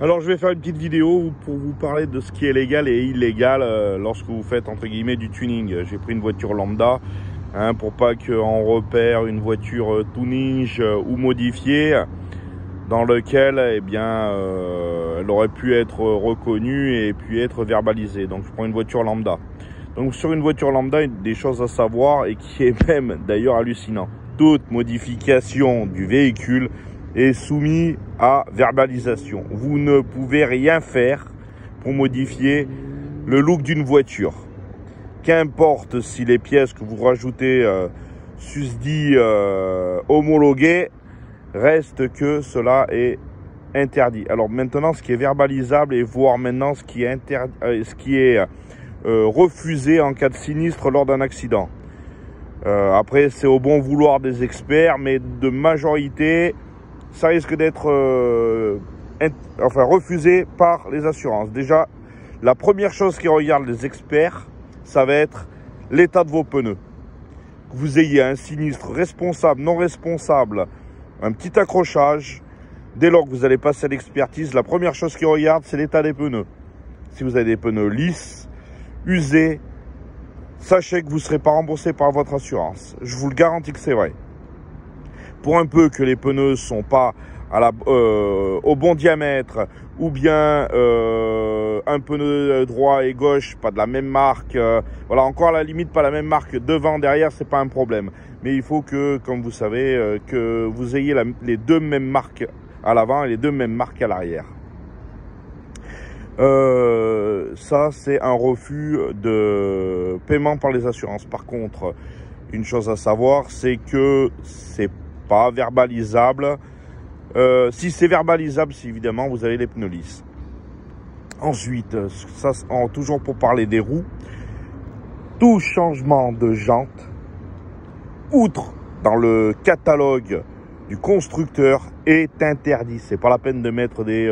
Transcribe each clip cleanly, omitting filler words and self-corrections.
Alors je vais faire une petite vidéo pour vous parler de ce qui est légal et illégal lorsque vous faites entre guillemets du tuning. J'ai pris une voiture lambda pour pas qu'on repère une voiture tuning ou modifiée dans lequel elle aurait pu être reconnue et puis être verbalisée. Donc je prends une voiture lambda. Donc sur une voiture lambda, il y a des choses à savoir et qui est même d'ailleurs hallucinant. Toute modification du véhicule est soumis à verbalisation. Vous ne pouvez rien faire pour modifier le look d'une voiture. Qu'importe si les pièces que vous rajoutez susdit homologuées, reste que cela est interdit. Alors maintenant, ce qui est verbalisable et voire maintenant ce qui est refusé en cas de sinistre lors d'un accident. Après, c'est au bon vouloir des experts, mais de majorité, ça risque d'être refusé par les assurances. Déjà, la première chose qu'ils regardent les experts, ça va être l'état de vos pneus. Que vous ayez un sinistre responsable, non responsable, un petit accrochage, dès lors que vous allez passer à l'expertise, la première chose qu'ils regardent, c'est l'état des pneus. Si vous avez des pneus lisses, usés, sachez que vous ne serez pas remboursé par votre assurance. Je vous le garantis que c'est vrai. Pour un peu que les pneus ne sont pas au bon diamètre ou bien un pneu droit et gauche, pas de la même marque, voilà, encore à la limite pas la même marque devant, derrière, c'est pas un problème. Mais il faut que, comme vous savez, que vous ayez les deux mêmes marques à l'avant et les deux mêmes marques à l'arrière. Ça, c'est un refus de paiement par les assurances. Par contre, une chose à savoir, c'est que c'est pas verbalisable. Si c'est verbalisable, c'est évidemment vous avez les pneus lisses. Ensuite, ça, toujours pour parler des roues, tout changement de jante, outre dans le catalogue du constructeur, est interdit. C'est pas la peine de mettre des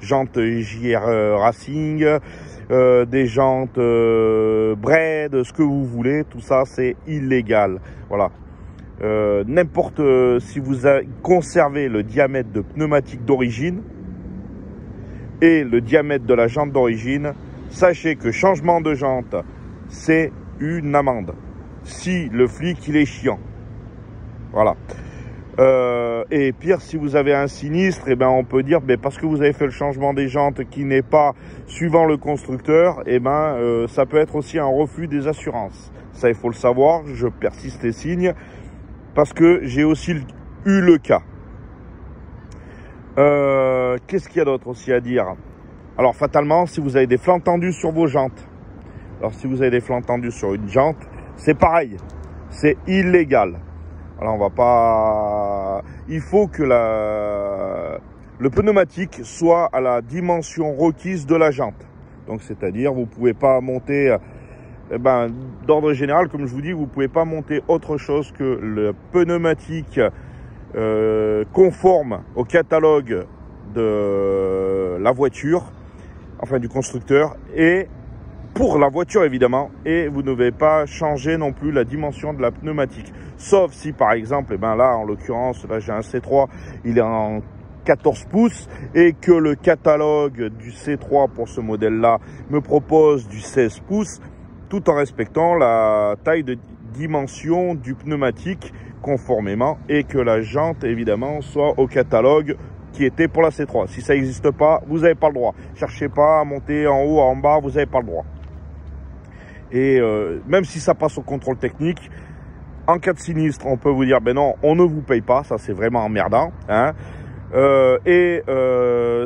jantes JR Racing, des jantes Braid, ce que vous voulez. Tout ça, c'est illégal. Voilà. Si vous conservez le diamètre de pneumatique d'origine et le diamètre de la jante d'origine, sachez que changement de jante, c'est une amende. Si le flic, il est chiant. Voilà. Et pire, si vous avez un sinistre, on peut dire, parce que vous avez fait le changement des jantes qui n'est pas suivant le constructeur, ça peut être aussi un refus des assurances. Ça, il faut le savoir, je persiste et signe, parce que j'ai aussi eu le cas. Qu'est-ce qu'il y a d'autre aussi à dire? Alors, fatalement, si vous avez des flancs tendus sur vos jantes, alors si vous avez des flancs tendus sur une jante, c'est pareil, c'est illégal. Alors, on va pas... Il faut que le pneumatique soit à la dimension requise de la jante. Donc, c'est-à-dire, vous pouvez pas monter... d'ordre général, comme je vous dis, vous pouvez pas monter autre chose que le pneumatique conforme au catalogue de la voiture, enfin du constructeur, et pour la voiture évidemment, et vous ne devez pas changer non plus la dimension de la pneumatique. Sauf si par exemple, là en l'occurrence, là j'ai un C3, il est en 14 pouces et que le catalogue du C3 pour ce modèle-là me propose du 16 pouces, tout en respectant la taille de dimension du pneumatique conformément et que la jante évidemment soit au catalogue qui était pour la C3. Si ça n'existe pas, vous n'avez pas le droit. Cherchez pas à monter en haut, en bas, vous n'avez pas le droit. Et même si ça passe au contrôle technique, en cas de sinistre, on peut vous dire, non, on ne vous paye pas, ça c'est vraiment emmerdant.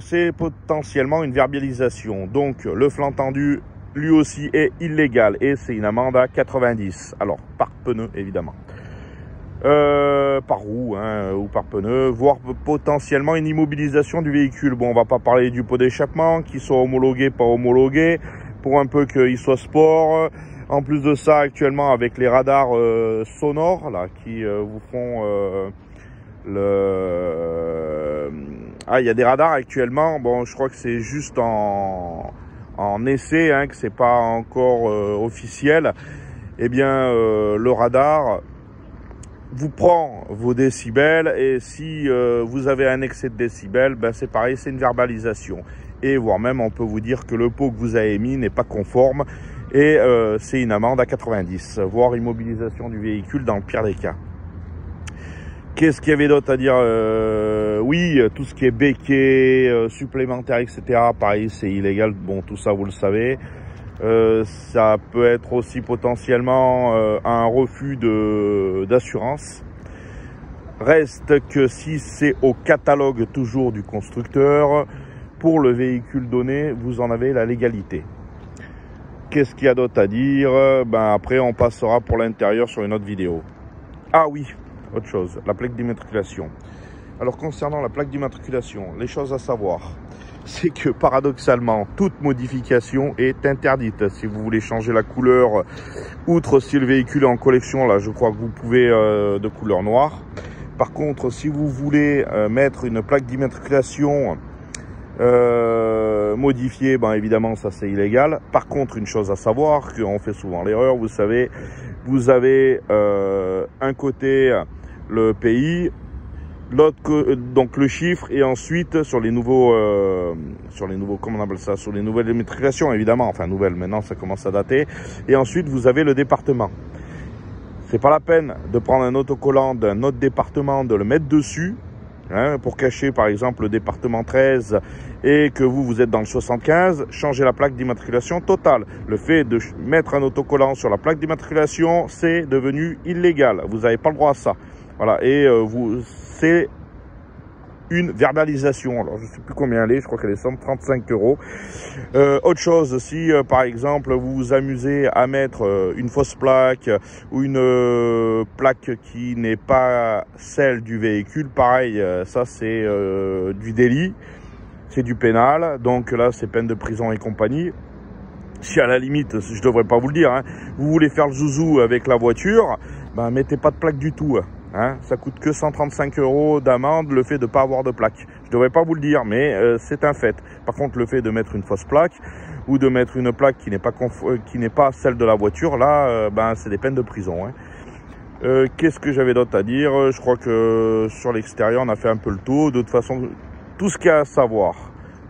C'est potentiellement une verbalisation. Donc le flanc tendu, lui aussi est illégal et c'est une amende à 90. Alors, par pneu, évidemment. Par roue ou par pneu, voire potentiellement une immobilisation du véhicule. Bon, on va pas parler du pot d'échappement, qu'il soit homologué, pas homologué, pour un peu qu'il soit sport. En plus de ça, actuellement, avec les radars sonores, là, qui vous font il y a des radars actuellement. Bon, je crois que c'est juste en essai, que c'est pas encore officiel. Le radar vous prend vos décibels et si vous avez un excès de décibels, ben c'est pareil, c'est une verbalisation. Et voire même, on peut vous dire que le pot que vous avez mis n'est pas conforme et c'est une amende à 90, voire immobilisation du véhicule dans le pire des cas. Qu'est-ce qu'il y avait d'autre à dire? Oui, tout ce qui est béquet, supplémentaire, etc. Pareil, c'est illégal. Bon, tout ça, vous le savez. Ça peut être aussi potentiellement un refus d'assurance. Reste que si c'est au catalogue toujours du constructeur, pour le véhicule donné, vous en avez la légalité. Qu'est-ce qu'il y a d'autre à dire? Ben après, on passera pour l'intérieur sur une autre vidéo. Ah oui, autre chose, la plaque d'immatriculation. Alors concernant la plaque d'immatriculation, les choses à savoir, c'est que paradoxalement, toute modification est interdite. Si vous voulez changer la couleur, outre si le véhicule est en collection, là je crois que vous pouvez de couleur noire. Par contre, si vous voulez mettre une plaque d'immatriculation modifiée, ben évidemment ça c'est illégal. Par contre, une chose à savoir, qu'on fait souvent l'erreur, vous savez, vous avez un côté le pays, l'autre donc le chiffre, et ensuite sur les nouveaux comment on appelle ça, sur les nouvelles immatriculations évidemment, enfin nouvelles, maintenant ça commence à dater, et ensuite vous avez le département. C'est pas la peine de prendre un autocollant d'un autre département, de le mettre dessus, hein, pour cacher par exemple le département 13 et que vous êtes dans le 75, changez la plaque d'immatriculation totale. Le fait de mettre un autocollant sur la plaque d'immatriculation, c'est devenu illégal. Vous n'avez pas le droit à ça. Voilà, et c'est une verbalisation. Alors, je ne sais plus combien elle est, je crois qu'elle est 135 €. Autre chose, si par exemple vous vous amusez à mettre une fausse plaque ou une plaque qui n'est pas celle du véhicule, pareil, ça c'est du délit, c'est du pénal, donc là c'est peine de prison et compagnie. Si à la limite, je devrais pas vous le dire, hein, vous voulez faire le zouzou avec la voiture, ben mettez pas de plaque du tout. Hein, ça coûte que 135 € d'amende le fait de ne pas avoir de plaque. Je ne devrais pas vous le dire, mais c'est un fait. Par contre, le fait de mettre une fausse plaque ou de mettre une plaque qui n'est pas celle de la voiture, là, ben, c'est des peines de prison. Hein. Qu'est-ce que j'avais d'autre à dire? Je crois que sur l'extérieur, on a fait un peu le tour. De toute façon, tout ce qu'il y a à savoir,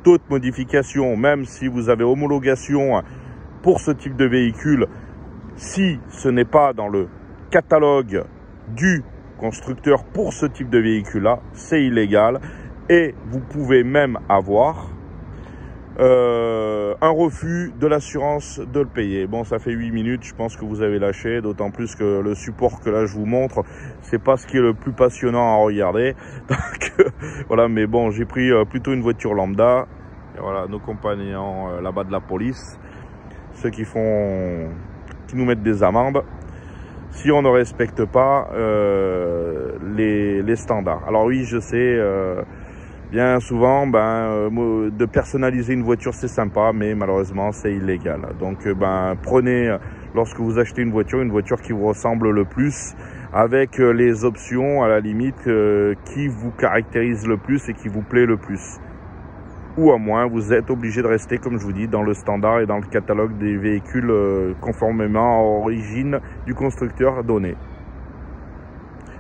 toute modification, même si vous avez homologation pour ce type de véhicule, si ce n'est pas dans le catalogue du constructeur pour ce type de véhicule là, c'est illégal, et vous pouvez même avoir un refus de l'assurance de le payer. Bon, ça fait 8 minutes, je pense que vous avez lâché, d'autant plus que le support que là je vous montre, c'est pas ce qui est le plus passionnant à regarder. Donc voilà, mais bon, j'ai pris plutôt une voiture lambda. Et voilà, nos compagnons là-bas de la police, ceux qui nous mettent des amendes si on ne respecte pas les standards. Alors oui, je sais, bien souvent, de personnaliser une voiture, c'est sympa, mais malheureusement, c'est illégal. Donc, prenez, lorsque vous achetez une voiture qui vous ressemble le plus, avec les options, à la limite, qui vous caractérisent le plus et qui vous plaît le plus. Ou à moins, vous êtes obligé de rester, comme je vous dis, dans le standard et dans le catalogue des véhicules conformément à l'origine du constructeur donné.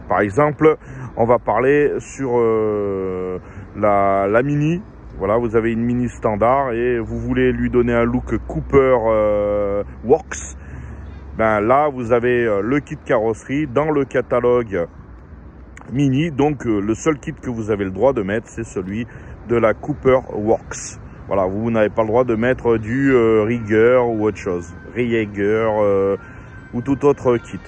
Par exemple, on va parler sur la Mini. Voilà, vous avez une Mini standard et vous voulez lui donner un look Cooper Works. Ben là, vous avez le kit carrosserie dans le catalogue Mini. Donc, le seul kit que vous avez le droit de mettre, c'est celui de la Cooper Works. Voilà, vous n'avez pas le droit de mettre du Rieger ou autre chose, Rieger ou tout autre kit.